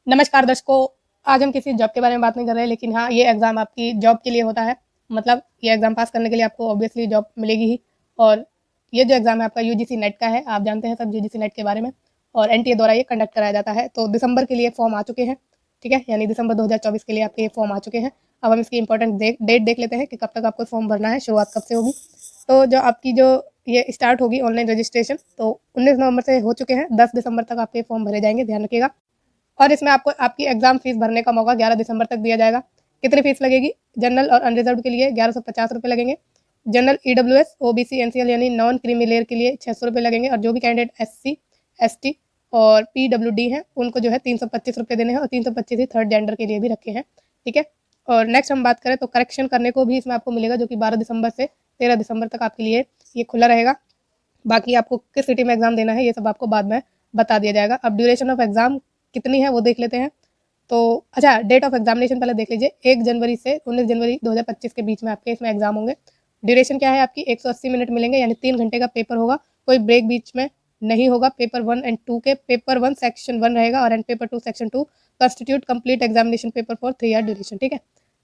नमस्कार दर्शकों, आज हम किसी जॉब के बारे में बात नहीं कर रहे हैं, लेकिन हाँ, ये एग्ज़ाम आपकी जॉब के लिए होता है। मतलब ये एग्ज़ाम पास करने के लिए आपको ऑब्वियसली जॉब मिलेगी ही। और ये जो एग्ज़ाम है आपका यूजीसी नेट का है, आप जानते हैं सब यूजीसी नेट के बारे में। और एनटीए द्वारा ये कंडक्ट कराया जाता है। तो दिसंबर के लिए फॉर्म आ चुके हैं, ठीक है, यानी दिसंबर 2024 के लिए आपके ये फॉर्म आ चुके हैं। अब हम इसकी इंपॉर्टेंट डेट देख लेते हैं कि कब तक आपको फॉर्म भरना है, शुरुआत कब से होगी। तो जो आपकी जो ये स्टार्ट होगी ऑनलाइन रजिस्ट्रेशन, तो 19 नवंबर से हो चुके हैं। 10 दिसंबर तक आपके फॉर्म भरे जाएंगे, ध्यान रखिएगा। और इसमें आपको आपकी एग्जाम फीस भरने का मौका 11 दिसंबर तक दिया जाएगा। कितनी फीस लगेगी? जनरल और अनरिजर्व के लिए 1150 रुपये लगेंगे। जनरल ईडब्ल्यूएस ओबीसी एनसीएल यानी नॉन क्रीमी लेयर के लिए 600 रुपये लगेंगे। और जो भी कैंडिडेट एससी एसटी और पीडब्ल्यूडी हैं उनको जो है 325 रुपये देने हैं। और 325 ही थर्ड जेंडर के लिए भी रखे हैं, ठीक है। और नेक्स्ट हम बात करें तो करेक्शन करने को भी इसमें आपको मिलेगा, जो कि 12 दिसंबर से 13 दिसंबर तक आपके लिए ये खुला रहेगा। बाकी आपको किस सिटी में एग्जाम देना है ये सब आपको बाद में बता दिया जाएगा। अब ड्यूरेशन ऑफ एग्जाम कितनी है वो देख लेते हैं। तो अच्छा, डेट ऑफ एग्जामिनेशन पहले देख लीजिए। 1 जनवरी से 19 जनवरी 2025 के बीच में आपके इसमें एग्जाम होंगे। ड्यूरेशन क्या है आपकी? 180 मिनट मिलेंगे, यानी 3 घंटे का पेपर होगा। कोई ब्रेक बीच में नहीं होगा। पेपर 1 एंड 2 के, पेपर 1 सेक्शन 1 रहेगा और and paper 2 section 2 constitute complete examination paper for 3 year duration, ठीक है।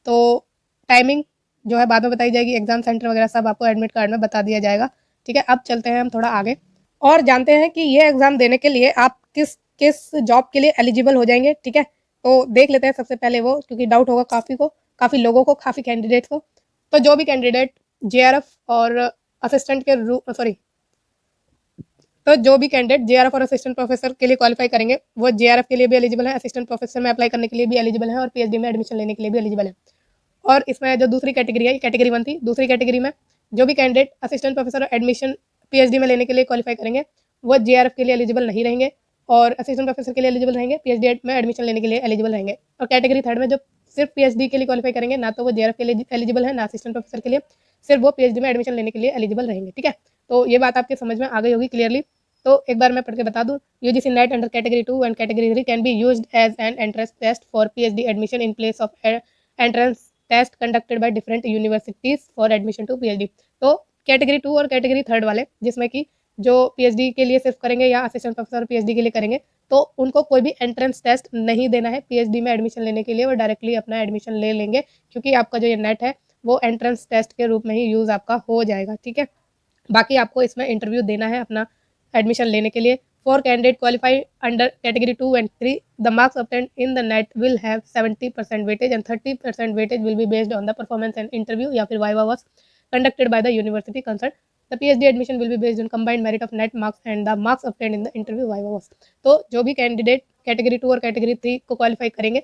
तो टाइमिंग जो है बाद में बताई जाएगी। एग्जाम सेंटर वगैरह सब आपको एडमिट कार्ड में बता दिया जाएगा, ठीक है। अब चलते हैं हम थोड़ा आगे और जानते हैं कि ये एग्जाम देने के लिए आप किस किस जॉब के लिए एलिजिबल हो जाएंगे, ठीक है। तो देख लेते हैं सबसे पहले वो, क्योंकि डाउट होगा काफ़ी लोगों को, काफ़ी कैंडिडेट्स को। तो जो भी कैंडिडेट जेआरएफ और असिस्टेंट के सॉरी तो जो भी कैंडिडेट जेआरएफ और असिस्टेंट प्रोफेसर के लिए क्वालिफाई करेंगे वो जेआरएफ के लिए भी एलिजिबल है, असिस्टेंट प्रोफेसर में अप्लाई करने के लिए भी एलिजिबल है और पीएचडी में एडमिशन लेने के लिए भी एलिजिबल है। और इसमें जो दूसरी कैटेगरी है, कैटेगरी 1 थी, दूसरी कैटेगरी में जो भी candidate assistant professor admission PhD में लेने के लिए क्वालिफाई करेंगे वो जेआरएफ के लिए एलिजिबल नहीं रहेंगे और असिस्टेंट प्रोफेसर के लिए एलिजिबल रहेंगे, पीएचडी में एडमिशन लेने के लिए एलिजिबल रहेंगे। और कैटेगरी 3 में जो सिर्फ पीएचडी के लिए क्वालिफाई करेंगे, ना तो वो जेआरएफ के लिए एलिजिबल है ना असिस्टेंट प्रोफेसर के लिए, सिर्फ वो पीएचडी में एडमिशन लेने के लिए एलिजिबल रहेंगे, ठीक है। तो ये बात आपके समझ में आ गई होगी क्लियरली। तो एक बार मैं पढ़ के बता दूं, UGC NET under category 2 and category 3 can be used as an entrance test for PhD admission in place of entrance test conducted by different universities for admission to PhD. तो कैटेगरी 2 और category 3 वाले, जिसमें कि जो PhD के लिए सिर्फ करेंगे या असिस्टेंट प्रोफेसर पीएचडी के लिए करेंगे, तो उनको कोई भी एंट्रेंस टेस्ट नहीं देना है पीएचडी में एडमिशन लेने के लिए। वो डायरेक्टली अपना एडमिशन ले लेंगे, क्योंकि आपका जो ये नेट है वो एंट्रेंस टेस्ट के रूप में ही यूज़ आपका हो जाएगा, ठीक है। बाकी आपको इसमें इंटरव्यू देना है अपना एडमिशन लेने के लिए। For candidate qualified under category 2 and 3, the marks obtained in the net will have 70% weightage and 30% weightage will be based on the performance and interview या फिर viva was conducted by the university concerned. The PhD admission will be based on combined merit of net marks and the marks obtained in the interview viva was. तो जो भी candidate category 2 और category 3 को qualify करेंगे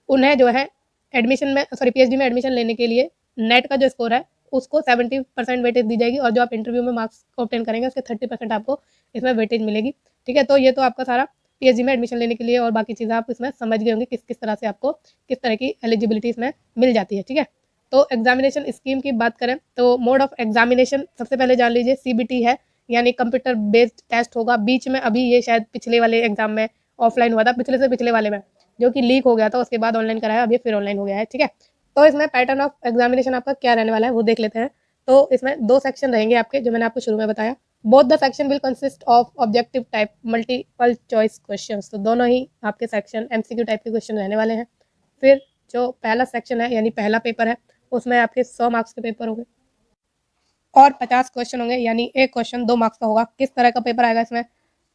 उन्हें जो है admission में पीएचडी में एडमिशन लेने के लिए नेट का जो स्कोर है उसको 70% वेटेज दी जाएगी और जो आप इंटरव्यू में मार्क्स ऑब्टेन करेंगे उसके 30% आपको इसमें वेटेज मिलेगी, ठीक है। तो ये तो आपका सारा पीएचडी में एडमिशन लेने के लिए और बाकी चीज़ें आप इसमें समझ गए होंगे किस किस तरह से आपको किस तरह की एलिजिबिलिटी इसमें मिल जाती है, ठीक है। तो एग्जामिनेशन स्कीम की बात करें तो मोड ऑफ एग्जामिनेशन सबसे पहले जान लीजिए, सीबीटी है, यानी कंप्यूटर बेस्ड टेस्ट होगा। बीच में अभी ये शायद पिछले वाले एग्जाम में ऑफलाइन हुआ था, पिछले से पिछले वाले में जो कि लीक हो गया था, उसके बाद ऑनलाइन कराया, अब ये फिर ऑनलाइन हो गया है, ठीक है। तो इसमें पैटर्न ऑफ एग्जामिनेशन आपका क्या रहने वाला है वो देख लेते हैं। तो इसमें 2 सेक्शन रहेंगे आपके, जो मैंने आपको शुरू में बताया। Both the section will consist of objective type multiple choice questions. तो दोनों ही आपके सेक्शन एमसीक्यू टाइप के क्वेश्चन रहने वाले हैं। फिर जो पहला सेक्शन है यानी पहला पेपर है उसमें आपके 100 मार्क्स के पेपर होंगे और 50 क्वेश्चन होंगे, यानी एक क्वेश्चन 2 मार्क्स का होगा। किस तरह का पेपर आएगा इसमें?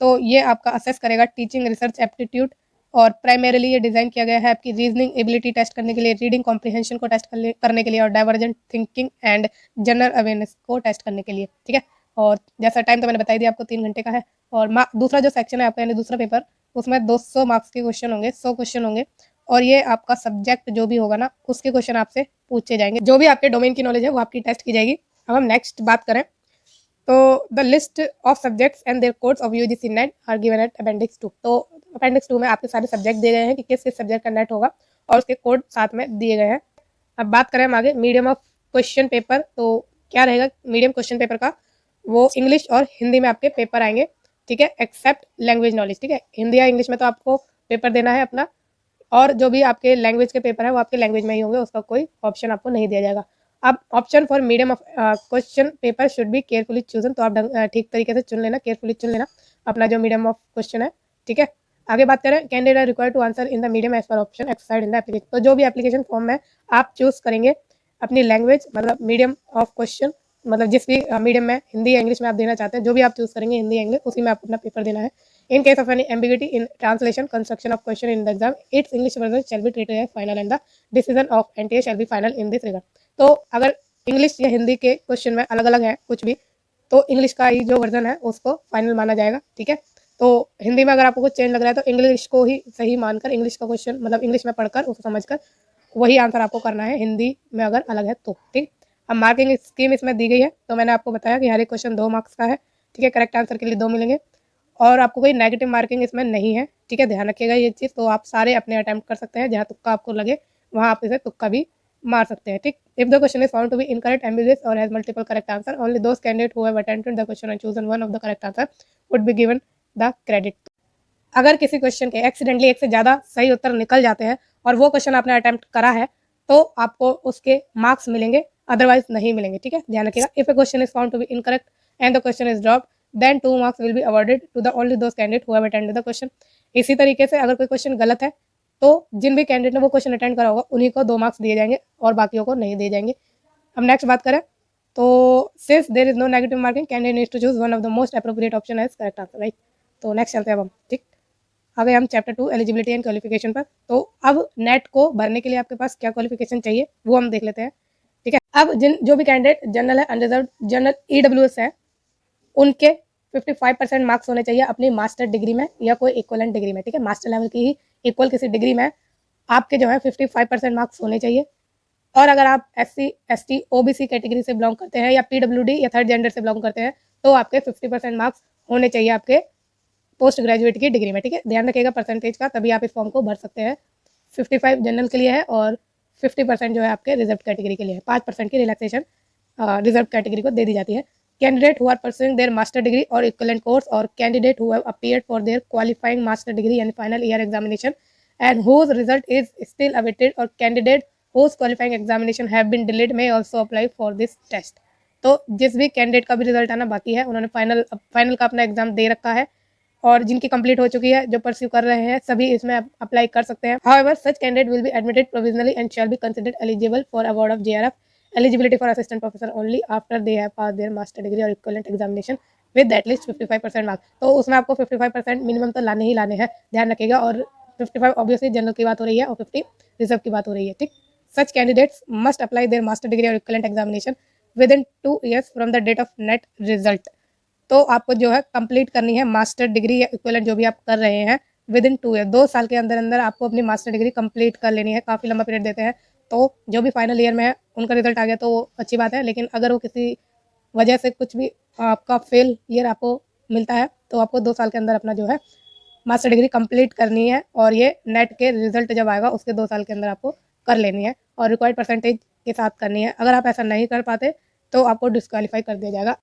तो ये आपका असेस करेगा टीचिंग रिसर्च एप्टीट्यूड और प्राइमरीली ये डिज़ाइन किया गया है आपकी रीजनिंग एबिलिटी टेस्ट करने के लिए, रीडिंग कॉम्प्रिहेंशन को टेस्ट करने के लिए और divergent thinking and general awareness को टेस्ट करने के लिए, ठीक है। और जैसा टाइम तो मैंने बताई दिया आपको 3 घंटे का है। और दूसरा जो सेक्शन है आपका यानी दूसरा पेपर, उसमें 200 मार्क्स के क्वेश्चन होंगे, 100 क्वेश्चन होंगे और ये आपका सब्जेक्ट जो भी होगा ना उसके क्वेश्चन आपसे पूछे जाएंगे। जो भी आपके डोमेन की नॉलेज है वो आपकी टेस्ट की जाएगी। अब हम नेक्स्ट बात करें तो the list of subjects and their codes of UGC NET are given at appendix 2। तो अपेंडिक्स 2 में आपके सारे सब्जेक्ट दिए गए हैं कि किस किस सब्जेक्ट का नेट होगा और उसके कोड साथ में दिए गए हैं। अब बात करें हम आगे मीडियम ऑफ क्वेश्चन पेपर, तो क्या रहेगा मीडियम क्वेश्चन पेपर का? वो इंग्लिश और हिंदी में आपके पेपर आएंगे, ठीक है, एक्सेप्ट लैंग्वेज नॉलेज, ठीक है। हिंदी या इंग्लिश में तो आपको पेपर देना है अपना, और जो भी आपके लैंग्वेज के पेपर है वो आपके लैंग्वेज में ही होंगे, उसका कोई ऑप्शन आपको नहीं दिया जाएगा। अब option for medium of question paper should be carefully chosen. तो आप ठीक तरीके से चुन लेना, केयरफुली चुन लेना अपना जो मीडियम ऑफ क्वेश्चन है, ठीक है। आगे बात करें, candidate are required to answer in the medium as per option exercise in the application. तो जो भी एप्लीकेशन फॉर्म में आप चूज करेंगे अपनी लैंग्वेज, मतलब मीडियम ऑफ क्वेश्चन, मतलब जिस भी मीडियम में, हिंदी या इंग्लिश में आप देना चाहते हैं, जो भी आप चूज करेंगे हिंदी या इंग्लिश, उसी में आपको अपना पेपर देना है। In case of any ambiguity in translation construction of question in the exam, its English version shall be treated as final and the decision of NTA shall be final in this regard. तो अगर English या हिंदी के question में अलग अलग है कुछ भी, तो इंग्लिश का ही जो वर्जन है उसको फाइनल माना जाएगा, ठीक है। तो हिंदी में अगर आपको कुछ चेंज लग रहा है तो इंग्लिश को ही सही मानकर, इंग्लिश का क्वेश्चन मतलब इंग्लिश में पढ़कर उसको समझकर वही आंसर आपको करना है हिंदी में अगर अलग है तो, ठीक। अब मार्किंग स्कीम इसमें दी गई है, तो मैंने आपको बताया कि हर एक क्वेश्चन 2 मार्क्स का है, ठीक है। करेक्ट आंसर के लिए 2 मिलेंगे और आपको कोई नेगेटिव मार्किंग इसमें नहीं है, ठीक है। ध्यान रखिएगा ये चीज़। तो आप सारे अपने अटैम्प्ट कर सकते हैं, जहाँ तुक्का आपको लगे वहाँ आप इसे तुक्का भी मार सकते हैं, ठीक। If the question is found to be incorrect, ambiguous और has multiple correct answer, only those candidate who have attempted the question and chosen one of the correct answer would be given the credit. अगर किसी question के accidentally एक से ज़्यादा सही उत्तर निकल जाते हैं और वो क्वेश्चन आपने अटेम्प्ट करा है, तो आपको उसके मार्क्स मिलेंगे, अदरवाइज नहीं मिलेंगे, ठीक है। ध्यान रखिएगा। If a question is found to be incorrect and the question is dropped, then 2 marks will be awarded to the only those candidate who have attended the question. इसी तरीके से अगर कोई क्वेश्चन गलत है तो जिन भी कैंडिडेट ने वो क्वेश्चन अटेंड करा होगा उन्हीं को 2 मार्क्स दिए जाएंगे और बाकियों को नहीं दिए जाएंगे। अब नेक्स्ट बात करें तो since there is no negative marking, candidate needs to choose one of the most appropriate option as correct answer, right. तो नेक्स्ट चलते हैं अब हम, ठीक। आ गए हम चैप्टर 2 एलिजिबिलिटी एंड क्वालिफिकेशन पर। तो अब नेट को भरने के लिए आपके पास क्या क्वालिफिकेशन चाहिए वो हम देख लेते हैं, ठीक है। अब जो भी कैंडिडेट जनरल है, अनरिजर्व जनरल, ईडब्ल्यूएस है, उनके 55% मार्क्स होने चाहिए अपनी मास्टर डिग्री में या कोई इक्वलेंट डिग्री में, ठीक है। मास्टर लेवल की ही इक्वल किसी डिग्री में आपके जो है 55% मार्क्स होने चाहिए। और अगर आप SC ST OBC कैटेगरी से बिलोंग करते हैं या PWD या थर्ड जेंडर से बिलोंग करते हैं तो आपके 50% मार्क्स होने चाहिए आपके पोस्ट ग्रेजुएट की डिग्री में, ठीक है। ध्यान रखिएगा परसेंटेज का, तभी आप इस फॉर्म को भर सकते हैं। 55 जनरल के लिए है और 50% जो है आपके रिजर्व कैटेगरी के लिए है। 5% की रिलैक्सेशन रिजर्व कैटेगरी को दे दी जाती है। Candidate who are pursuing their master degree और इक्विवेलेंट कोर्स और candidate who have appeared for their qualifying master degree and final year examination and whose result is still awaited और candidate whose qualifying examination have been delayed may also apply for this test। तो जिस भी candidate का भी result आना बाकी है, उन्होंने फाइनल का अपना एग्जाम दे रखा है और जिनकी कंप्लीट हो चुकी है, जो परस्यू कर रहे हैं, सभी इसमें अप्लाई कर सकते हैं। However, such candidate will be admitted provisionally and shall be considered eligible for award of JRF eligibility for assistant professor only after they have passed their master degree or equivalent examination with at least 55% marks. तो उसमें आपको 55% minimum तो लाने ही लाने हैं, ध्यान रखिएगा। और 55 ऑब्वियसली जनरल की बात हो रही है और 50 रिजर्व की बात हो रही है, ठीक। Such candidates must apply their master degree और equivalent examination within 2 years from the date of NET result. तो आपको जो है कंप्लीट करनी है मास्टर डिग्री या इक्विवेलेंट जो भी आप कर रहे हैं विद इन 2 year, 2 साल के अंदर अंदर आपको अपनी मास्टर डिग्री कंप्लीट कर लेनी है। काफ़ी लंबा पीरियड देते हैं, तो जो भी फाइनल ईयर में है उनका रिजल्ट आ गया तो अच्छी बात है, लेकिन अगर वो किसी वजह से कुछ भी आपका फेल ईयर आपको मिलता है तो आपको 2 साल के अंदर अपना जो है मास्टर डिग्री कंप्लीट करनी है और ये नेट के रिजल्ट जब आएगा उसके 2 साल के अंदर आपको कर लेनी है और रिक्वायर्ड परसेंटेज के साथ करनी है। अगर आप ऐसा नहीं कर पाते तो आपको डिस्क्वालीफाई कर दिया जाएगा।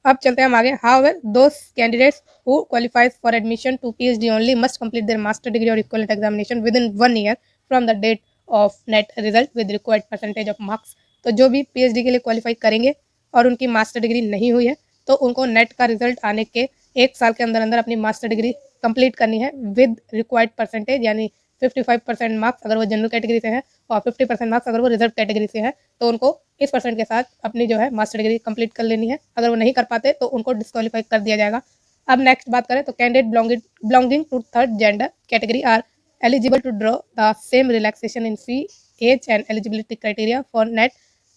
अब चलते हैं हम आगे। However those candidates who qualifies for admission to PhD only must complete their master degree और equivalent examination within 1 year from the date of NET result with required percentage of marks. तो जो भी PhD के लिए qualify करेंगे और उनकी master degree नहीं हुई है तो उनको नेट का रिजल्ट आने के 1 साल के अंदर अंदर अपनी मास्टर डिग्री कंप्लीट करनी है विद रिक्वायर्ड परसेंटेज, यानी 55% मार्क्स अगर वो जनरल कैटेगरी से हैं और 50% मार्क्स अगर वो रिजर्व कैटेगरी से हैं, तो उनको इस परसेंट के साथ अपनी जो है मास्टर डिग्री कंप्लीट कर लेनी है। अगर वो नहीं कर पाते तो उनको डिस्क्वालीफाई कर दिया जाएगा। अब नेक्स्ट बात करें तो candidate belonging to third gender category are eligible to draw the same relaxation in fee, age and eligibility criteria for NET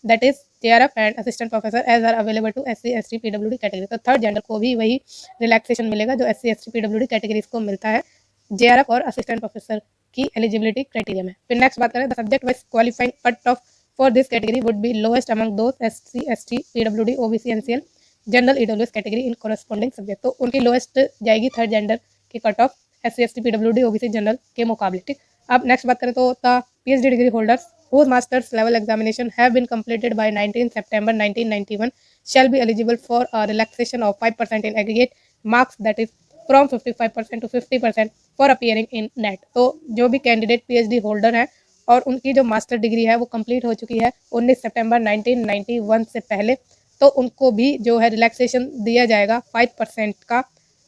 that is JRF and assistant professor as are available to SC ST PWD category. तो third gender को भी वही relaxation मिलेगा जो SC ST PWD categories को मिलता है JRF और असिस्टेंट प्रोफेसर की एलिजिबिलिटी क्राइटेरिया में। फिर नेक्स्ट बात करें the subject wise qualifying cut off for this category would be lowest among those SC ST PWD OBC NCL general EWS category in corresponding subject. तो उनकी lowest जाएगी third gender की cut off SC ST PWD OBC general के मुकाबले, ठीक। अब next बात करें तो the PhD degree holders whose master's level examination have been completed by 19 September 1991 shall be eligible for a relaxation of 5% in aggregate marks that is from 55% to 50% for appearing in NET। तो जो भी candidate PhD holder है और उनकी जो master degree है वो complete हो चुकी है 19 सितंबर 1991 से पहले, तो उनको भी जो है रिलैक्सेशन दिया जाएगा 5% का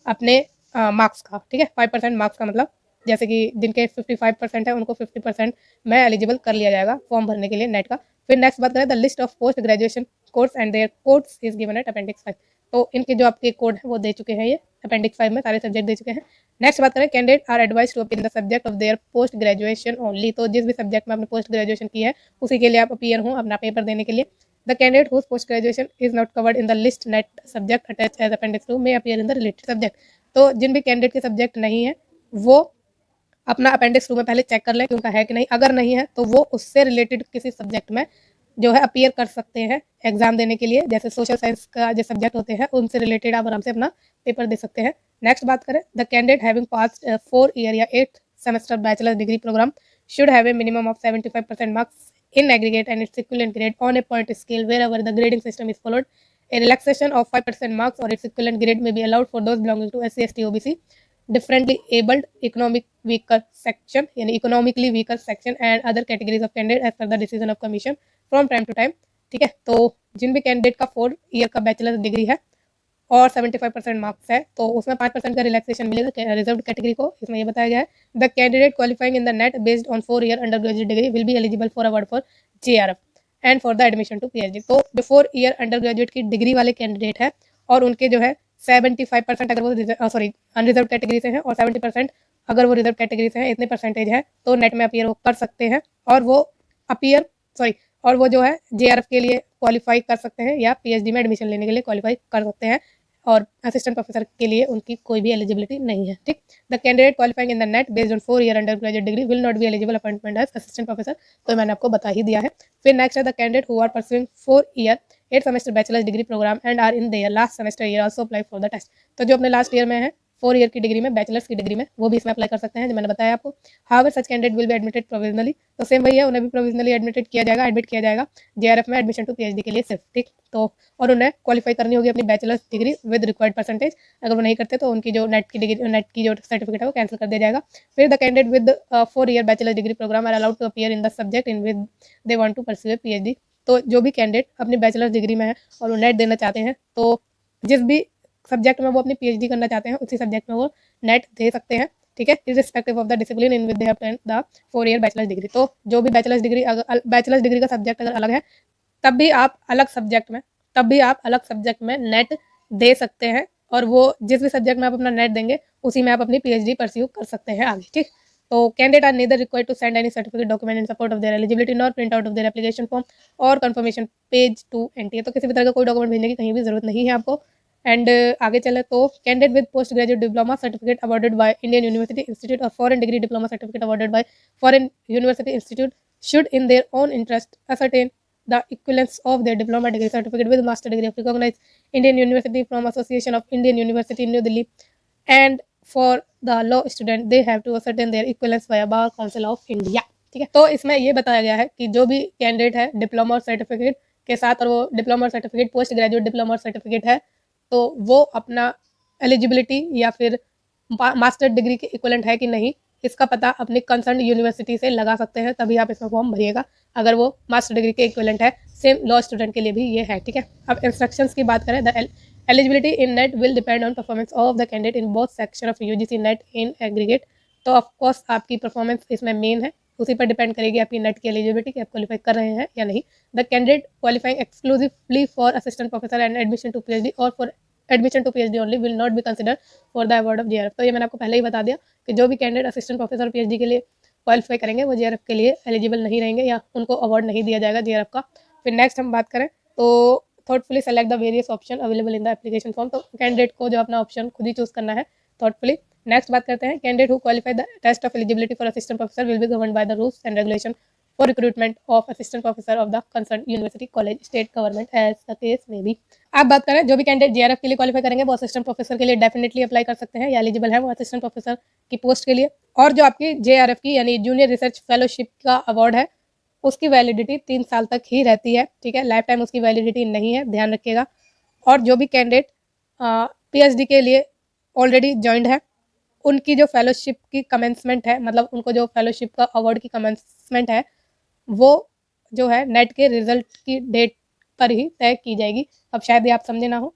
अपने मार्क्स का, ठीक है। 5% मार्क्स का मतलब जैसे कि जिनके 55% है उनको 50% में एलिजिबल कर लिया जाएगा फॉर्म भरने के लिए नेट का। फिर नेक्स्ट बात करें the list of post graduation course and their codes is given at appendix 5। तो इनके जो आपके कोड है वो दे चुके हैं, ये अपेंडिक्स 5 में सारे सब्जेक्ट दे चुके हैं। नेक्स्ट बात करें candidate are advise to appear in the subject of their post graduation only. तो जिस भी सब्जेक्ट में आपने पोस्ट ग्रेजुएशन की है उसी के लिए आप अपीयर हो अपना पेपर देने के लिए। The candidate whose post graduation is not covered in the list NET subject attach as appendix 2 में appear in the related subject. तो जिन भी कैंडिडेट के सब्जेक्ट नहीं है वो अपना अपेंडिक्स 2 में पहले चेक कर लें कि उनका है कि नहीं। अगर नहीं है तो वो उससे रिलेटेड किसी सब्जेक्ट में जो है अपीयर कर सकते हैं एग्जाम देने के लिए। जैसे सोशल साइंस का जो सब्जेक्ट होते हैं उनसे रिलेटेड आप आराम से अपना पेपर दे सकते हैं। नेक्स्ट बात करें the candidate having passed 4 year या 8 semester bachelor degree programme should have a minimum of 75% marks in aggregate and its equivalent grade on a point scale wherever the grading system is followed. A relaxation of 5% marks or its equivalent grade may be allowed for those belonging to SC, ST, OBC, differently abled, economic weaker section, यानी economically weaker section and other categories of candidate as per the decision of commission from time to time। ठीक है, तो जिन भी candidate का 4 year का bachelor degree है और 75% मार्क्स है तो उसमें 5% का रिलैक्सेशन मिलेगा रिजर्व कैटेगरी को। इसमें ये बताया गया है the candidate qualifying in the NET based on 4 year undergraduate degree will be eligible for award for JRF and for the admission to PhD। तो जो 4 ईयर अंडर ग्रेजुएट की डिग्री वाले कैंडिडेट है और उनके जो है 75% अगर वो अनरिजर्व कैटेगरी से हैं और 70% अगर वो रिजर्व कैटेगरी से हैं, इतने परसेंटेज है तो नेट में अपीयर वो कर सकते हैं और वो और वो जो है JRF के लिए क्वालिफाई कर सकते हैं या PhD में एडमिशन लेने के लिए क्वालिफाई कर सकते हैं और असिस्टेंट प्रोफेसर के लिए उनकी कोई भी एलिजिबिलिटी नहीं है। ठीक, the candidate qualifying in the NET based on 4 year undergraduate degree will not be eligible appointment as assistant professor. तो मैंने आपको बता ही दिया है। फिर नेक्स्ट है the candidate who are pursuing 4 year 8 semester bachelor degree programme and are in their last semester year also apply for the test. तो जो अपने लास्ट ईयर में है 4 ईयर की डिग्री में, बैचलर्स की डिग्री में, वो भी इसमें अप्लाई कर सकते हैं जो मैंने बताया आपको। However such candidate will be admitted provisionally. तो सेम वही है, उन्हें भी प्रोविजनली एडमिट किया जाएगा JRF में एडमिशन टू PhD के लिए सिर्फ। ठीक, तो और उन्हें क्वालिफाई करनी होगी अपनी bachelors degree with required percentage. अगर वो नहीं करते तो उनकी जो नेट की जो सर्टिफिकेट है वो कैंसिल कर दिया जाएगा। फिर the candidate with 4 year bachelor degree programme are allowed to appear in the subject in with they want to pursue PhD। तो जो भी कैंडिडेट अपनी बैचलर डिग्री में है और वो नेट देना चाहते हैं तो जिस भी सब्जेक्ट में वो अपनी PhD करना चाहते हैं उसी सब्जेक्ट में वो नेट दे सकते हैं। ठीक है, irrespective of the discipline in with they have attend the 4 year bachelors degree. तो जो भी बैचलर्स डिग्री का सब्जेक्ट अगर अलग है तब भी आप अलग सब्जेक्ट में नेट दे सकते हैं और वो जिस भी सब्जेक्ट में आप अपना नेट देंगे उसी में आप अपनी PhD परस्यू कर सकते हैं आगे। ठीक, तो candidate are neither required to send any certificate document in support of their eligibility nor print out of their application form और कंफर्मेशन पेज टू NTA। तो किसी भी तरह का कोई डॉक्यूमेंट भेजने की कहीं भी जरूरत नहीं है आपको। एंड आगे चले तो candidate with post graduate diploma certificate awarded by Indian university institute और foreign degree diploma certificate awarded by foreign university institute should in their own interest ascertain the equivalence of their diploma degree certificate with master degree of recognized Indian University from Association of Indian University New Delhi, and for the law student they have to ascertain their equivalence via Bar Council of India। ठीक है, तो इसमें ये बताया गया है कि जो भी कैंडिडेट है डिप्लोमा सर्टिफिकेट के साथ और वो diploma certificate post graduate diploma certificate है तो वो अपना एलिजिबिलिटी या फिर मास्टर डिग्री के इक्वलेंट है कि नहीं इसका पता अपनी कंसर्न यूनिवर्सिटी से लगा सकते हैं, तभी आप इसमें फॉर्म भरिएगा अगर वो मास्टर डिग्री के इक्वलेंट है। सेम लॉ स्टूडेंट के लिए भी ये है। ठीक है, अब इंस्ट्रक्शंस की बात करें the eligibility in net will depend on performance of the candidate in both section of UGC net in aggregate. तो ऑफकोर्स आपकी परफॉर्मेंस इसमें मेन है, उसी पर डिपेंड करेगी आपकी नेट की एलिजिबिलिटी कि आप क्वालिफाई कर रहे हैं या नहीं। The candidate qualifying exclusively for assistant professor and admission to PhD और for admission to PhD only will not be consider for the award of JRF। तो ये मैंने आपको पहले ही बता दिया कि जो भी कैंडिडेट असिस्टेंट प्रोफेसर PhD के लिए क्वालिफाई करेंगे वो JRF के लिए एलिजिबल नहीं रहेंगे या उनको अवार्ड नहीं दिया जाएगा JRF का। फिर नेक्स्ट हम बात करें तो thoughtfully select the various option available in the application form. तो कैंडिडेट को जो अपना ऑप्शन खुद ही चूज करना है थॉटफुली। नेक्स्ट बात करते हैं candidate who qualify the test of eligibility for assistant professor will be governed by the rules and regulation for recruitment of assistant professor of the concerned university college state government as the case may be। आप बात करें जो भी candidate JRF के लिए qualify करेंगे वो assistant professor के लिए डेफिनेटली अप्लाई कर सकते हैं या एलिजिबल है वो असिस्टेंट प्रोफेसर की पोस्ट के लिए। और जो आपकी JRF की यानी जूनियर रिसर्च फेलोशिप का अवार्ड है उसकी वैलिडिटी 3 साल तक ही रहती है। ठीक है, लाइफ टाइम उसकी वैलिडिटी नहीं है, ध्यान रखिएगा। और जो भी कैंडिडेट PhD के लिए ऑलरेडी ज्वाइंड है उनकी जो फेलोशिप की कमेंसमेंट है, मतलब उनको जो फेलोशिप का अवार्ड की कमेंसमेंट है वो जो है नेट के रिजल्ट की डेट पर ही तय की जाएगी। अब शायद ये आप समझे ना हो,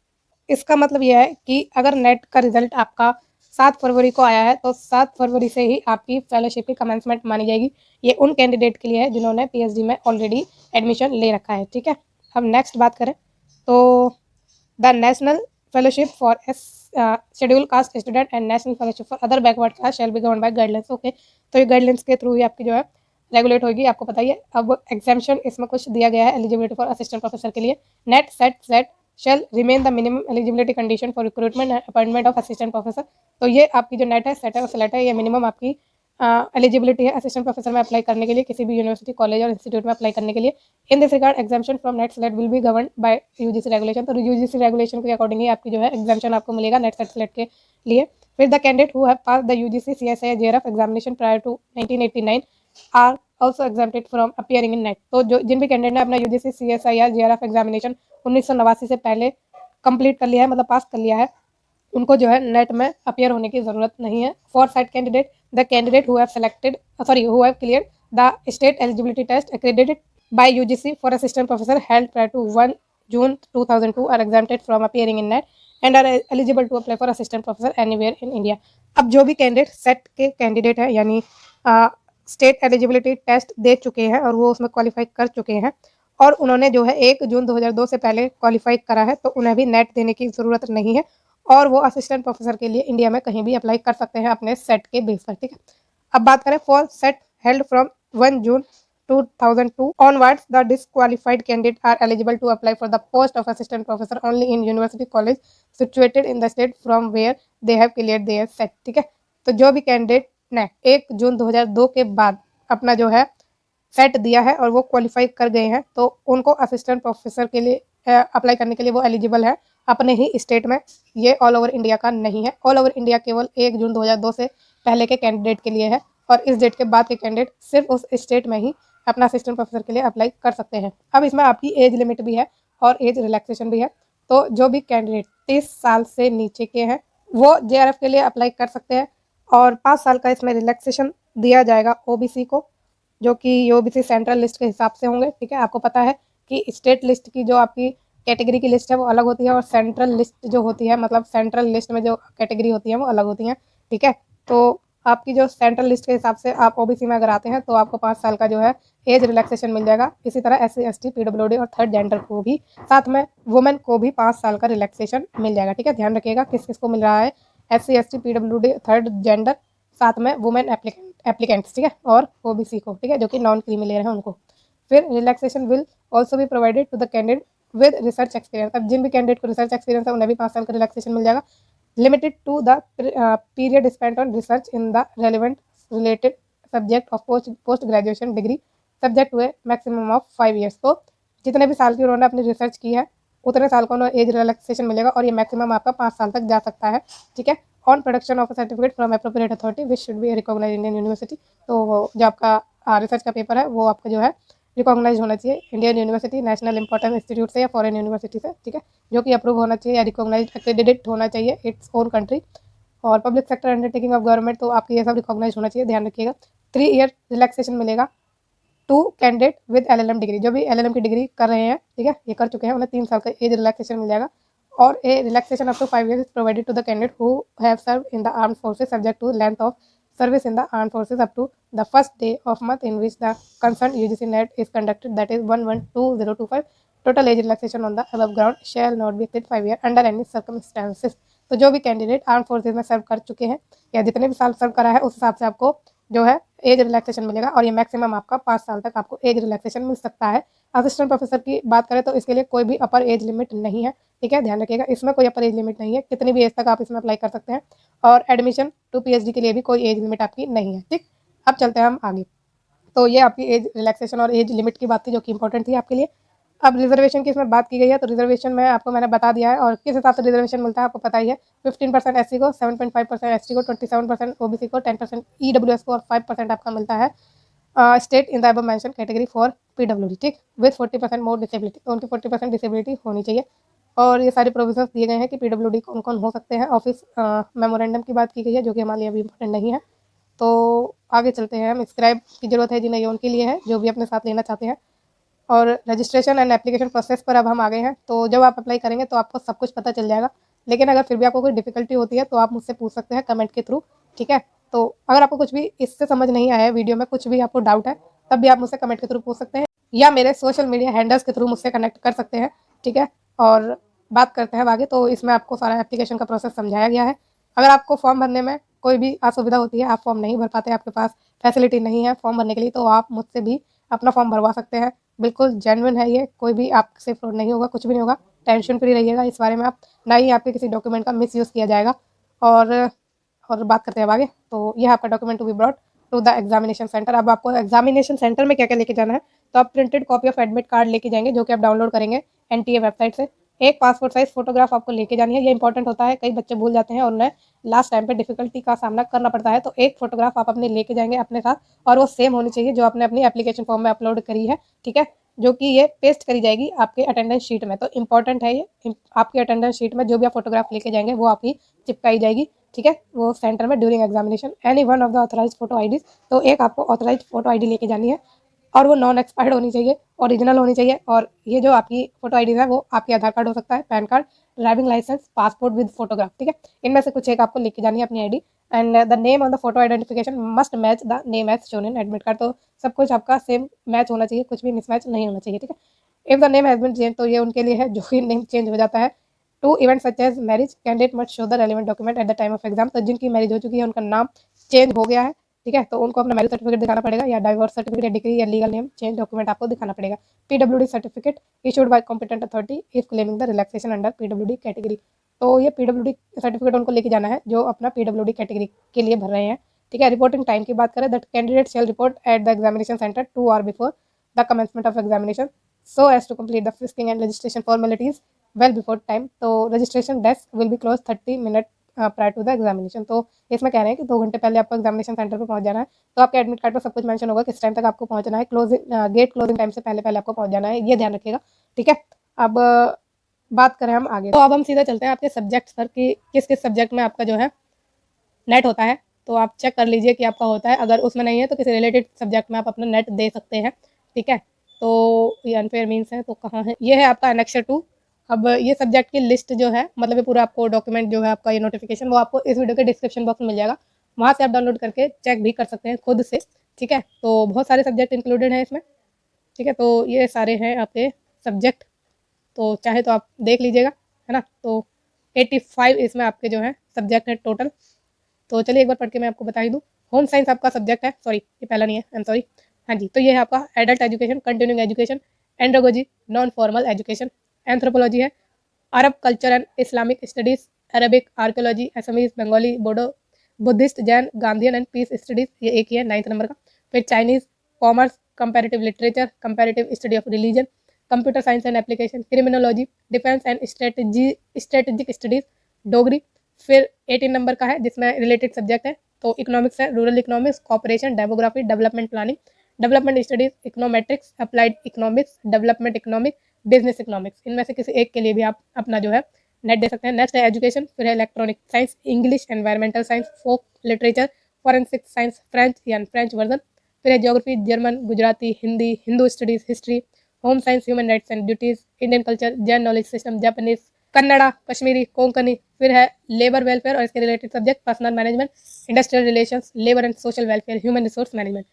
इसका मतलब यह है कि अगर नेट का रिजल्ट आपका 7 फरवरी को आया है, तो 7 फरवरी से ही आपकी फेलोशिप की कमेंसमेंट मानी जाएगी। ये उन कैंडिडेट के लिए है जिन्होंने पीएचडी में ऑलरेडी एडमिशन ले रखा है, ठीक है। अब नेक्स्ट बात करें तो the national fellowship for schedule caste student and national fellowship for other backward caste shall be govern by guidelines. Okay, तो ये गाइडलाइंस के थ्रू ही आपकी जो है रेगुलेट होगी, आपको पता ही है। अब एग्जाम्पशन इसमें कुछ दिया गया है एलिजिबिलिटी फॉर असिस्टेंट प्रोफेसर के लिए। NET SET shall remain the minimum eligibility condition for recruitment and appointment of assistant professor. तो ये आपकी जो नेट है, सेट है और सेलेक्ट है, ये मिनिमम आपकी एलिजिबिलिटी है असिस्टेंट प्रोफेसर में अप्लाई करने के लिए, किसी भी यूनिवर्सिटी, कॉलेज और इंस्टीट्यूट में अप्लाई करने के लिए। इन this regard exemption from net select will be govern by UGC regulation. तो यूजीसी रेगुलेशन के अकॉर्डिंग ही आपकी जो है एग्जाम्पशन आपको मिलेगा नेट सेट सेलेक्ट के लिए। फिर the candidate who have pass the UGC CSI JRF examination prior to 1989 are also exempted from appearing in NET. तो जो जिन भी कैंडिडेट ने अपना यूजीसी सीएसआई या जेआरएफ एग्जामिनेशन 1989 से पहले कंप्लीट कर लिया है, मतलब पास कर लिया है, उनको जो है नेट में अपीयर होने की जरूरत नहीं है। For side candidate the candidate who have clear the state eligibility test accredited by UGC for assistant professor held prior to 1 June 2002 are exempted from appearing in NET and are eligible to apply for assistant professor anywhere in India. अब जो भी candidate set के candidate है, यानी state eligibility test दे चुके हैं और वो उसमें क्वालिफाई कर चुके हैं और उन्होंने जो है 1 जून 2002 से पहले क्वालिफाई करा है, तो उन्हें भी नेट देने की ज़रूरत नहीं है और वो असिस्टेंट प्रोफेसर के लिए इंडिया में कहीं भी अप्लाई कर सकते हैं अपने सेट के बेस पर, ठीक है। अब बात करें for set held from 1 June 2002 onwards, the disqualified candidates are eligible to apply for the post of assistant professor only in university college situated in the state from where they have cleared their set, ठीक है। तो जो भी कैंडिडेट ने 1 June 2002 के बाद अपना जो है सेट दिया है और वो क्वालिफाई कर गए हैं, तो उनको असिस्टेंट प्रोफेसर के लिए अप्लाई करने के लिए वो एलिजिबल है अपने ही स्टेट में। ये ऑल ओवर इंडिया का नहीं है। ऑल ओवर इंडिया केवल 1 जून 2002 से पहले के कैंडिडेट के लिए है और इस डेट के बाद के कैंडिडेट सिर्फ उस स्टेट में ही अपना असिस्टेंट प्रोफेसर के लिए अप्लाई कर सकते हैं। अब इसमें आपकी एज लिमिट भी है और एज रिलैक्सेशन भी है। तो जो भी कैंडिडेट 30 साल से नीचे के हैं वो जेआरएफ के लिए अप्लाई कर सकते हैं और 5 साल का इसमें रिलैक्सेशन दिया जाएगा ओबीसी को, जो कि ओबीसी सेंट्रल लिस्ट के हिसाब से होंगे, ठीक है। आपको पता है कि स्टेट लिस्ट की जो आपकी कैटेगरी की लिस्ट है वो अलग होती है और सेंट्रल लिस्ट जो होती है, मतलब सेंट्रल लिस्ट में जो कैटेगरी होती है वो अलग होती है, ठीक है। तो आपकी जो सेंट्रल लिस्ट के हिसाब से आप ओबीसी में अगर आते हैं तो आपको 5 साल का जो है एज रिलैक्सेशन मिल जाएगा। इसी तरह एससी एसटी पीडब्ल्यूडी और थर्ड जेंडर को भी, साथ में वुमेन को भी 5 साल का रिलैक्सेशन मिल जाएगा, ठीक है। ध्यान रखिएगा किस किस को मिल रहा है, SC ST PWD third gender, साथ में वुमेन एप्लीकेंट्स, ठीक है, और ओबीसी को, ठीक है, जो कि नॉन क्रीमी लेयर है उनको। फिर रिलैक्सेशन विल ऑल्सो भी provided to the candidate with research experience. अब जिन भी कैंडिडेट को रिसर्च एक्सपीरियंस है उन्हें भी 5 साल का रिलैक्सेशन मिल जाएगा। Limited to the period spent on research in the relevant related subject of post graduation degree subject to a maximum of 5 years. तो जितने भी साल की उन्होंने अपनी रिसर्च की है उतने साल को उन्हें एज रिलैक्सेशन मिलेगा और ये मैक्सिमम आपका 5 साल तक जा सकता है, ठीक है। On production of certificate from appropriate authority which should be recognise Indian university. तो जो आपका रिसर्च का पेपर है वो आपका जो है रिकॉग्नाइज होना चाहिए Indian university, national important institute से या फॉरेन यूनिवर्सिटी से, ठीक है, जो कि अप्रूव होना चाहिए या रिकॉग्नाइज एक्रेडिटेड होना चाहिए इट्स ओन कंट्री। और public sector undertaking of government, तो आपकी ये सब रिकॉग्नाइज होना चाहिए, ध्यान रखिएगा। 3 ईयर रिलैक्सेशन मिलेगा to candidate with LLM degree, जो भी एलएलएम की डिग्री कर रहे हैं, ठीक है, ये कर चुके हैं, उन्हें 3 साल का एज रिलैक्सेशन मिल जाएगा। और a relaxation up to 5 years provided to the candidate who have serve in the armed forces subject to length of service in the armed forces up to the first day of month in which the concerned UGC NET is conducted, that is 1/1/2025. Total age relaxation on the above ground shall not be exceed 5 years under any circumstances. तो जो भी candidate arm forces में सर्व कर चुके हैं या जितने भी साल सर्व करा है उस हिसाब से आपको जो है एज रिलैक्सेशन मिलेगा और ये मैक्सिमम आपका 5 साल तक आपको एज रिलैक्सेशन मिल सकता है। असिस्टेंट प्रोफेसर की बात करें तो इसके लिए कोई भी अपर एज लिमिट नहीं है, ठीक है, ध्यान रखिएगा, इसमें कोई अपर एज लिमिट नहीं है, कितनी भी एज तक आप इसमें अप्लाई कर सकते हैं और एडमिशन टू पीएचडी के लिए भी कोई एज लिमिट आपकी नहीं है, ठीक। अब चलते हैं हम आगे। तो ये आपकी एज रिलैक्सेशन और एज लिमिट की बात थी जो कि इंपॉर्टेंट थी आपके लिए। अब रिजर्वेशन की इसमें बात की गई है, तो रिजर्वेशन में आपको मैंने बता दिया है और किस हिसाब से रिजर्वेशन मिलता है आपको पता ही है। 15% एससी को, 7.5% एसटी को, 27% ओबीसी को, 10% ईडब्ल्यूएस को और 5% आपका मिलता है state in the above mention category for PWD, ठीक, विद 40% मोर डिसेबिलिटी, तो उनकी 40% डिसेबिलिटी होनी चाहिए। और ये सारे प्रोविजंस दिए गए हैं कि पीडब्ल्यूडी कौन कौन हो सकते हैं। ऑफिस मेमोरेंडम की बात की गई है जो कि हमारे लिए अभी इंपॉर्टेंट नहीं है। तो आगे चलते हैं, हम स्क्राइब की ज़रूरत है जिन्हें ये उनके लिए है जो भी अपने साथ लेना चाहते हैं। और रजिस्ट्रेशन एंड एप्लीकेशन प्रोसेस पर अब हम आ गए हैं। तो जब आप अप्लाई करेंगे तो आपको सब कुछ पता चल जाएगा। लेकिन अगर फिर भी आपको कोई डिफ़िकल्टी होती है तो आप मुझसे पूछ सकते हैं कमेंट के थ्रू, ठीक है? तो अगर आपको कुछ भी इससे समझ नहीं आया है वीडियो में, कुछ भी आपको डाउट है, तब भी आप मुझसे कमेंट के थ्रू पूछ सकते हैं या मेरे सोशल मीडिया हैंडल्स के थ्रू मुझसे कनेक्ट कर सकते हैं, ठीक है? और बात करते हैं अब आगे। तो इसमें आपको सारा एप्लीकेशन का प्रोसेस समझाया गया है। अगर आपको फॉर्म भरने में कोई भी असुविधा होती है, आप फॉर्म नहीं भर पाते, आपके पास फैसिलिटी नहीं है फॉर्म भरने के लिए, तो आप मुझसे भी अपना फॉर्म भरवा सकते हैं। बिल्कुल जेन्युइन है ये, कोई भी आपसे फ्रॉड नहीं होगा, कुछ भी नहीं होगा। टेंशन फ्री रहिएगा इस बारे में आप, ना ही आपके किसी डॉक्यूमेंट का मिसयूज़ किया जाएगा। और बात करते हैं अब आगे। तो यह आपका document to be brought to the examination centre. अब आपको एग्जामिनेशन सेंटर में क्या-क्या लेके जाना है, तो आप printed copy of admit card लेके जाएँगे, जो कि आप डाउनलोड करेंगे एनटीए वेबसाइट से। एक पासपोर्ट साइज़ फ़ोटोग्राफ आपको लेके जानी है, ये इंपॉर्टेंट होता है, कई बच्चे भूल जाते हैं और उन्हें लास्ट टाइम पे डिफ़िकल्टी का सामना करना पड़ता है। तो एक फ़ोटोग्राफ आप अपने लेके जाएँगे अपने साथ, और वो सेम होनी चाहिए जो आपने अपनी एप्लीकेशन फॉर्म में अपलोड करी है, ठीक है? जो कि ये पेस्ट करी जाएगी आपके अटेंडेंस शीट में। तो इम्पॉर्टेंट है ये, आपकी अटेंडेंस शीट में जो भी आप फ़ोटोग्राफ लेके जाएँगे वो आपकी चिपकाई जाएगी, ठीक है? वो सेंटर में during examination. Any one of the authorised photo IDs, तो एक आपको ऑथराइज्ड फ़ोटो आईडी लेके जानी है, और वो नॉन एक्सपायर्ड होनी चाहिए, ओरिजिनल होनी चाहिए। और ये जो आपकी फ़ोटो आईडीज़ है वो आपके आधार कार्ड हो सकता है, PAN card, driving licence, passport with photograph, ठीक है? इनमें से कुछ एक आपको लेके जानी है अपनी ID. And the name on the photo identification must match the name as shown in admit card. तो सब कुछ आपका सेम मैच होना चाहिए, कुछ भी मिसमैच नहीं होना चाहिए, ठीक है? If the name has been change, तो ये उनके लिए है जो कि नेम चेंज हो जाता है। To events such as marriage, candidate must show the relevant document at the time of exam. तो जिनकी मैरिज हो चुकी है, उनका नाम चेंज हो गया है, ठीक है? तो उनको अपना मैरिज सर्टिफिकेट दिखाना पड़ेगा, या डाइवोर्स सर्टिफिकेट, या डिग्री, या लीगल नेम चेंज डॉक्यूमेंट आपको दिखाना पड़ेगा। PWD certificate issued by competent authority if claiming the relaxation under PWD category. तो ये पीडब्ल्यूडी सर्टिफिकेट उनको लेके जाना है जो अपना पीडब्ल्यूडी कैटेगरी के लिए भर रहे हैं, ठीक है? रिपोर्टिंग टाइम की बात करें, that candidate shell report at the examination centre 2 hour before the commencement of examination so as to complete the frisking and registration formalities well before time। तो registration desk will be closed 30 minutes prior to the examination। तो इसमें कह रहे हैं कि 2 घंटे पहले आपको एग्जामिनेशन सेंटर पे पहुंच जाना है। तो आपके एडमिट कार्ड पर सब कुछ मेंशन होगा किस टाइम तक आपको पहुंचना है, गेट क्लोजिंग टाइम से पहले पहले आपको पहुंच जाना है, ये ध्यान रखिएगा, ठीक है? अब बात करें हम आगे, तो अब हम सीधा चलते हैं आपके सब्जेक्ट्स पर कि किस किस सब्जेक्ट में आपका जो है नेट होता है। तो आप चेक कर लीजिए कि आपका होता है, अगर उसमें नहीं है तो किसी रिलेटेड सब्जेक्ट में आप अपना नेट दे सकते हैं, ठीक है? तो ये अनफेयर मीन्स है, तो कहाँ है? ये है आपका एनेक्सर 2। अब ये सब्जेक्ट की लिस्ट जो है, मतलब ये पूरा आपको डॉक्यूमेंट जो है आपका, ये नोटिफिकेशन, वो आपको इस वीडियो के डिस्क्रिप्शन बॉक्स में मिल जाएगा, वहाँ से आप डाउनलोड करके चेक भी कर सकते हैं खुद से, ठीक है? तो बहुत सारे सब्जेक्ट इंक्लूडेड हैं इसमें, ठीक है? तो ये सारे हैं आपके सब्जेक्ट, तो चाहे तो आप देख लीजिएगा, है ना? तो 85 इसमें आपके जो है सब्जेक्ट है टोटल। तो चलिए एक बार पढ़ के मैं आपको बता ही दूँ। होम साइंस आपका सब्जेक्ट है, सॉरी ये पहला नहीं है, आई एम सॉरी। हाँ जी, तो ये है आपका adult education, continuing education, andrology, non formal education. Anthropology है, Arab culture and Islamic studies, Arabic, archaeology, Assamese, Bengali, Bodo, Buddhist, Jain, Gandhian and peace studies, ये एक ही है 9th नंबर का। फिर Chinese, commerce, comparative literature, comparative study of religion, computer science and application, criminology, defence and strategic studies, Dogri. फिर 18 number का है जिसमें रिलेटेड सब्जेक्ट है, तो इकोनॉमिक्स है, rural economics, cooperation, demography, development planning, development studies, econometrics, applied economics, development economics, business economics. इनमें से किसी एक के लिए भी आप अपना जो है नेट दे सकते हैं। नेक्स्ट है एजुकेशन, फिर है electronic science, English, environmental science, folk literature, forensic science, French या फ्रेंच वर्जन। फिर है geography, German, Gujarati, Hindi, Hindu studies, history, home science, human rights and duties, Indian culture, Jain knowledge system, Japanese, Kannada, Kashmiri, Konkani. फिर है लेबर वेलफेयर और इसके related subject, personal management, industrial relations, labour and social welfare, human resource management.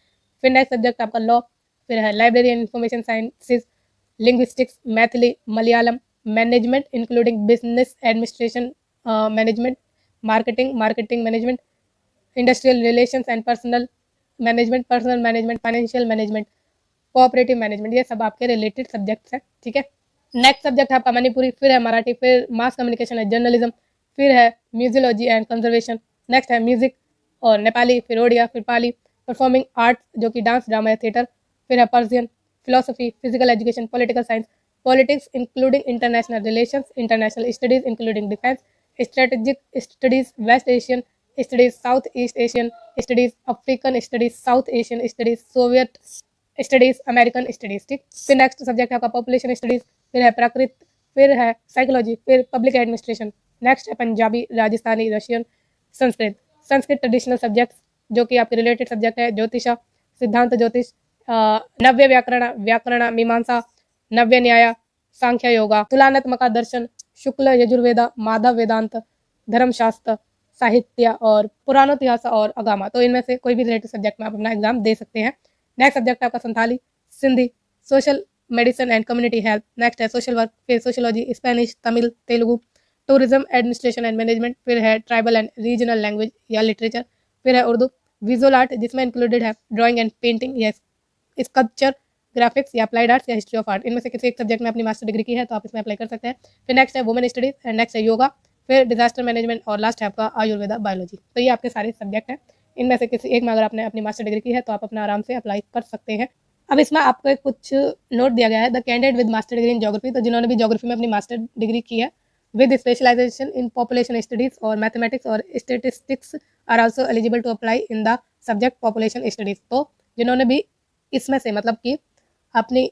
फिर next subject आपका law, फिर है library and information sciences, linguistics, Maithili, Malayalam, management including business administration, management, marketing management, industrial relations and personal management, financial management, cooperative management. ये सब आपके related subjects हैं, ठीक है? नेक्स्ट सब्जेक्ट है आपका मणिपुरी, फिर है मराठी, फिर मास कम्युनिकेशन है, जर्नलिज्म, फिर है म्यूजियोलॉजी एंड कंजर्वेशन। नेक्स्ट है म्यूजिक और नेपाली, फिर ओडिया, फिर पाली, परफॉर्मिंग आर्ट्स जो कि डांस, ड्रामा या थिएटर। फिर है Persian, philosophy, physical education, political science, politics including international relations, international studies including defence, strategic studies, West Asian studies, South East Asian studies, African studies, South Asian studies, Soviet studies, American studies, ठीक? फिर next subject है आपका population studies, फिर है प्राकृत, फिर है psychology, फिर public administration. Next है Punjabi, Rajasthani, Russian, Sanskrit. Sanskrit traditional subjects जो कि आपके रिलेटेड सब्जेक्ट है, ज्योतिषा, सिद्धांत ज्योतिष, नव्य व्याकरण, मीमांसा, नव्य न्याय, सांख्य योगा, तुलनात्मक दर्शन, शुक्ल यजुर्वेदा, माधव वेदांत, धर्मशास्त्र, साहित्य और पुराणोतिहास और अगामा। तो इनमें से कोई भी रिलेटेड सब्जेक्ट में आप अपना एग्जाम दे सकते हैं। नेक्स्ट सब्जेक्ट है आपका Santhali, Sindhi, social medicine and community health. Next है सोशल वर्क, फिर sociology, Spanish, Tamil, Telugu, tourism, administration and management, फिर है ट्राइबल एंड रीजनल लैंग्वेज या लिटरेचर, फिर है उर्दू, विजुअल आर्ट जिसमें इंक्लूडेड है ड्राइंग एंड पेंटिंग या स्कल्पचर, ग्राफिक्स या अप्लाइड आर्ट्स या हिस्ट्री ऑफ आर्ट। इनमें से किसी एक सब्जेक्ट में अपनी मास्टर डिग्री की है तो आप इसमें अप्लाई कर सकते हैं। फिर नेक्स्ट है वुमेन स्टडीज एंड नेक्स्ट है योगा, फिर डिजास्टर मैनेजमेंट और लास्ट है आपका आयुर्वेदा बायोलॉजी। तो ये आपके सारे सब्जेक्ट हैं। इनमें से किसी एक में अगर आपने अपनी मास्टर डिग्री की है तो आप अपना आराम से अप्लाई कर सकते हैं। अब इसमें आपको एक कुछ नोट दिया गया है, the candidate with master degree in geography. तो जिन्होंने भी ज्योग्राफी में अपनी मास्टर डिग्री की है with specialisation in population studies और मैथमेटिक्स और statistics are also eligible to apply in the subject population studies. तो जिन्होंने भी इसमें से मतलब कि अपनी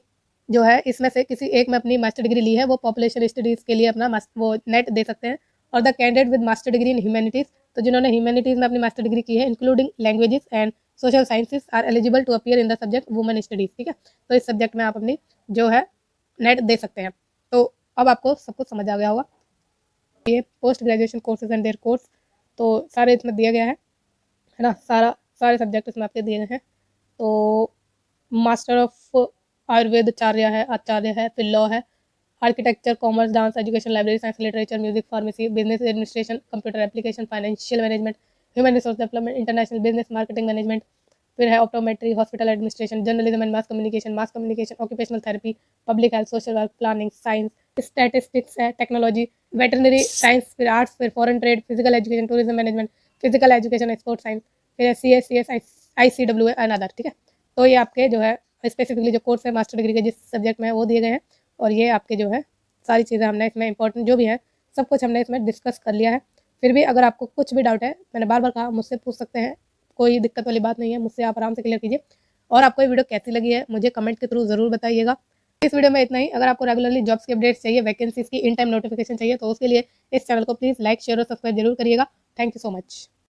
जो है इसमें से किसी एक में अपनी मास्टर डिग्री ली है वो पॉपुलेशन स्टडीज़ के लिए अपना वो नेट दे सकते हैं। और the candidate with master degree in humanities, तो जिन्होंने ह्यूमैनिटीज़ में अपनी मास्टर डिग्री की है including languages and social sciences are eligible to appear in the subject women studies. ठीक है, तो इस सब्जेक्ट में आप अपनी जो है नेट दे सकते हैं। तो अब आपको सब कुछ समझ आ गया होगा। ये post graduation courses and their course तो सारे इसमें दिया गया है ना, सारे सब्जेक्ट इसमें आपके दिए गए हैं। तो मास्टर ऑफ आयुर्वेद आचार्य है, फिर लॉ है, architecture, commerce, dance, education, library science, literature, music, pharmacy, business administration, computer application, financial management, human resource development, international business, marketing management, फिर है optometry, hospital administration, journalism and mass communication, occupational therapy, public health, social work, planning, science, statistics है, technology, veterinary science, फिर arts, फिर foreign trade, physical education, tourism management, physical education, sports science, फिर CSCS, ICW and other. ठीक है, तो ये आपके जो है स्पेसिफिकली जो कोर्स है मास्टर डिग्री के जिस सब्जेक्ट में है वो दिए गए हैं। और ये आपके जो है सारी चीज़ें हमने इसमें इंपॉर्टेंट जो भी है सब कुछ हमने इसमें डिस्कस कर लिया है। फिर भी अगर आपको कुछ भी डाउट है, मैंने बार बार कहा, मुझसे पूछ सकते हैं, कोई दिक्कत वाली बात नहीं है, मुझसे आप आराम से क्लियर कीजिए। और आपको ये वीडियो कैसी लगी है मुझे कमेंट के थ्रू ज़रूर बताइएगा। इस वीडियो में इतना ही। अगर आपको रेगुलरली जॉब्स की अपडेट्स चाहिए, वैकेंसीज की इन टाइम नोटिफिकेशन चाहिए तो उसके लिए इस चैनल को प्लीज़ लाइक, शेयर और सब्सक्राइब जरूर करिएगा। Thank you so much.